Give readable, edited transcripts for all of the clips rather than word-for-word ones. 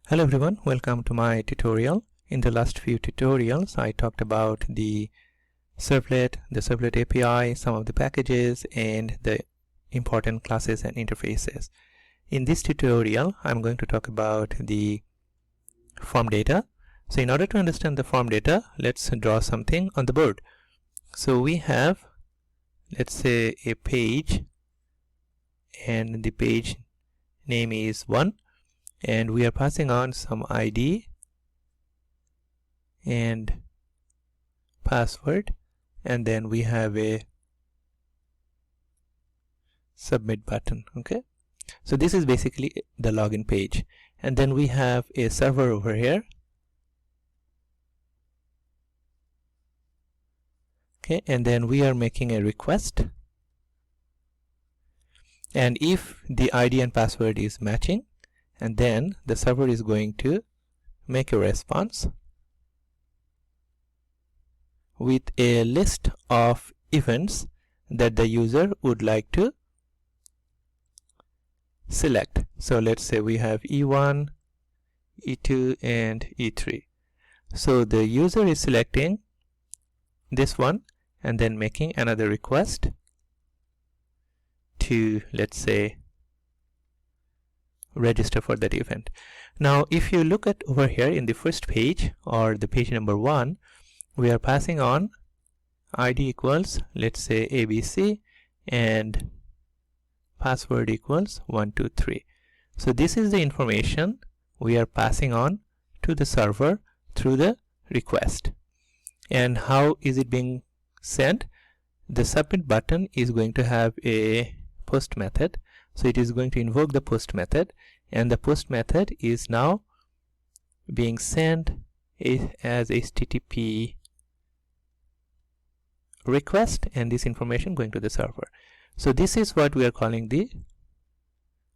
Hello everyone, welcome to my tutorial. In the last few tutorials I talked about the servlet API, some of the packages, and the important classes and interfaces. In this tutorial I'm going to talk about the form data. So in order to understand the form data, let's draw something on the board. So we have, let's say, a page, and the page name is 1, and we are passing on some ID and password, and then we have a submit button. Okay, so this is basically the login page, and then we have a server over here. Okay, and then we are making a request, and if the ID and password is matching, and then the server is going to make a response with a list of events that the user would like to select. So let's say we have E1, E2 and E3. So the user is selecting this one and then making another request to, let's say, register for that event. Now if you look at over here in the first page, or the page number 1, we are passing on ID equals, let's say, ABC, and password equals 123. So this is the information we are passing on to the server through the request. And how is it being sent? The submit button is going to have a post method. So it is going to invoke the post method, and the post method is now being sent as HTTP request, and this information going to the server. So this is what we are calling the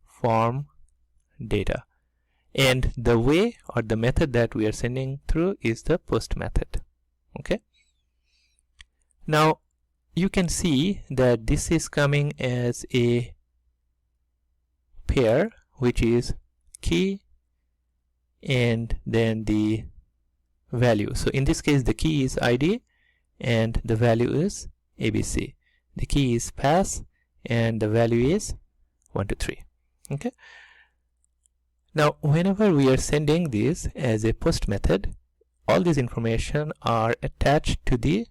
form data, and the way or the method that we are sending through is the post method. Okay, now you can see that this is coming as a pair, which is key and then the value. So in this case the key is ID and the value is ABC. The key is pass and the value is 123. Okay, now whenever we are sending this as a post method, all these information are attached to the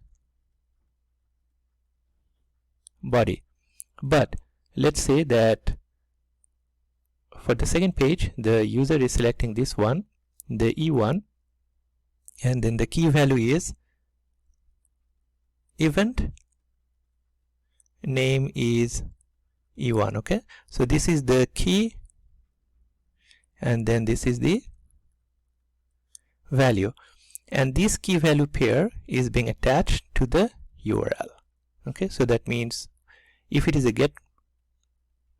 body. But let's say that for the second page the user is selecting this one, the E1, and then the key value is event name is E1. Okay, so this is the key and then this is the value, and this key value pair is being attached to the URL. Okay, so that means if it is a get,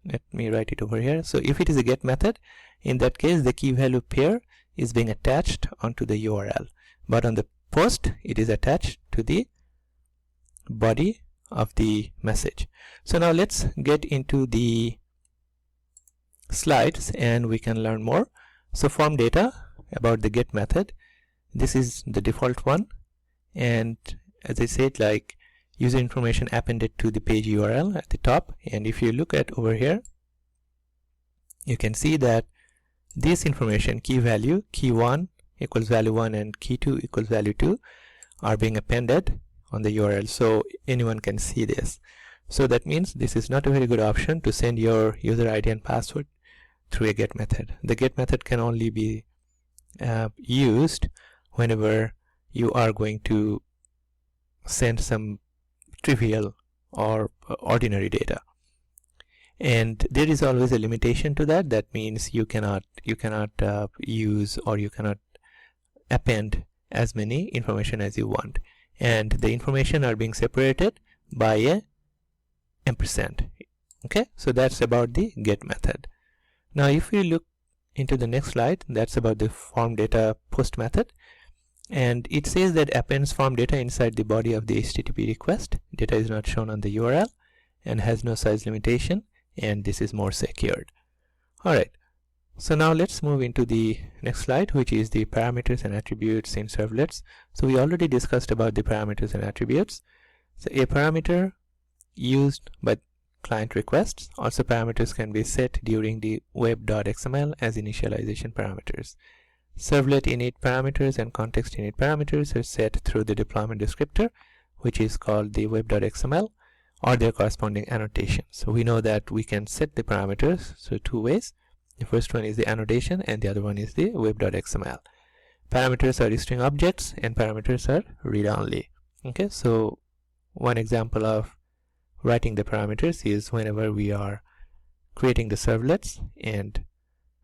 let me write it over here. So if it is a get method, in that case the key value pair is being attached onto the URL, but on the post it is attached to the body of the message. So now let's get into the slides and we can learn more. So form data, about the get method, this is the default one, and as I said, like, user information appended to the page URL at the top. And if you look at over here, you can see that this information, key value, key 1 equals value 1 and key 2 equals value 2, are being appended on the URL, so anyone can see this. So that means this is not a very good option to send your user ID and password through a get method. The get method can only be used whenever you are going to send some trivial or ordinary data, and there is always a limitation to that. That means you cannot use, or you cannot append as many information as you want, and the information are being separated by a ampersand. Okay, so that's about the get method. Now if we look into the next slide, that's about the form data post method, and it says that appends form data inside the body of the HTTP request. Data is not shown on the URL and has no size limitation, and this is more secured. Alright, So now let's move into the next slide, which is the parameters and attributes in servlets. So we already discussed about the parameters and attributes. So a parameter used by client requests. Also parameters can be set during the web.xml as initialization parameters. Servlet init parameters and context init parameters are set through the deployment descriptor, which is called the web.xml, or their corresponding annotation. So we know that we can set the parameters so two ways. The first one is the annotation and the other one is the web.xml. Parameters are string objects and parameters are read-only. Okay, so one example of writing the parameters is whenever we are creating the servlets, and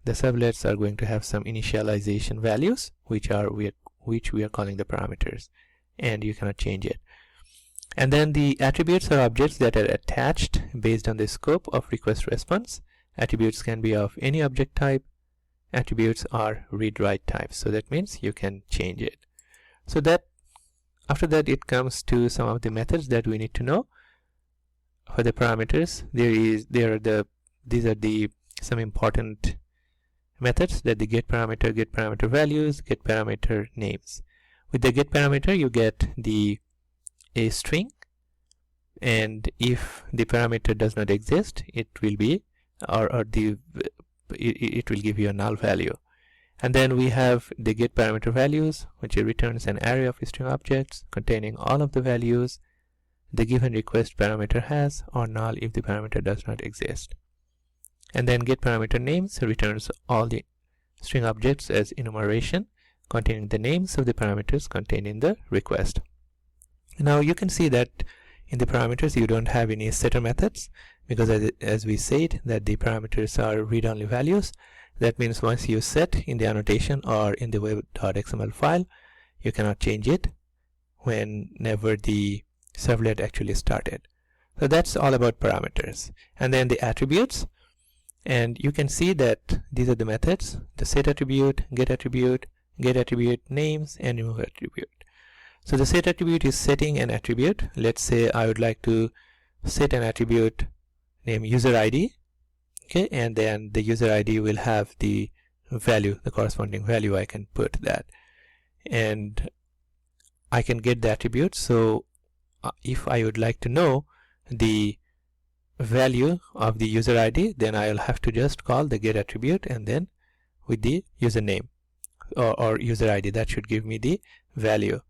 the servlets are going to have some initialization values which we are calling the parameters, and you cannot change it. And then the attributes are objects that are attached based on the scope of request response. Attributes can be of any object type. Attributes are read-write types, so that means you can change it. So that after that it comes to some of the methods that we need to know. For the parameters, these are some important methods, that the get parameter values, get parameter names. With the get parameter you get a string, and if the parameter does not exist, it will be it will give you a null value. And then we have the get parameter values, which returns an array of string objects containing all of the values the given request parameter has, or null if the parameter does not exist. And then get parameter names returns all the string objects as enumeration containing the names of the parameters contained in the request. Now you can see that in the parameters you don't have any setter methods, because as we said that the parameters are read-only values. That means once you set in the annotation or in the web.xml file, you cannot change it whenever the servlet actually started. So that's all about parameters. And then the attributes, and you can see that these are the methods: the set attribute, get attribute names, and remove attribute. So the set attribute is setting an attribute. Let's say I would like to set an attribute named user ID. Okay, and then the user ID will have the value, the corresponding value. I can put that, and I can get the attribute. So if I would like to know the value of the user ID, then I'll have to just call the get attribute, and then with the username or user ID, that should give me the value.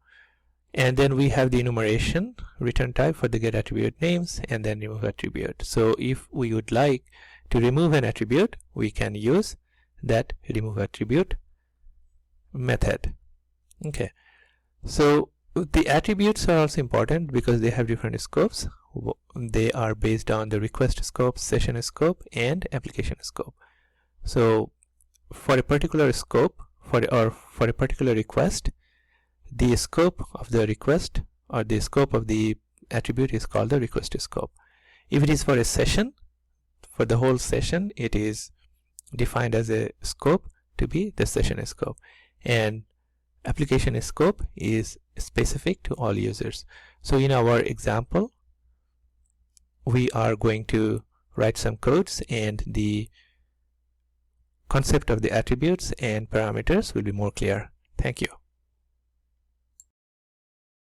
And then we have the enumeration return type for the get attribute names, and then remove attribute. So if we would like to remove an attribute, we can use that remove attribute method. Okay, so the attributes are also important because they have different scopes. They are based on the request scope, session scope, and application scope. So for a particular scope, for a particular request, the scope of the request or the scope of the attribute is called the request scope. If it is for a session, for the whole session, it is defined as a scope to be the session scope, and application scope is specific to all users. So in our example, we are going to write some codes, and the concept of the attributes and parameters will be more clear. Thank you.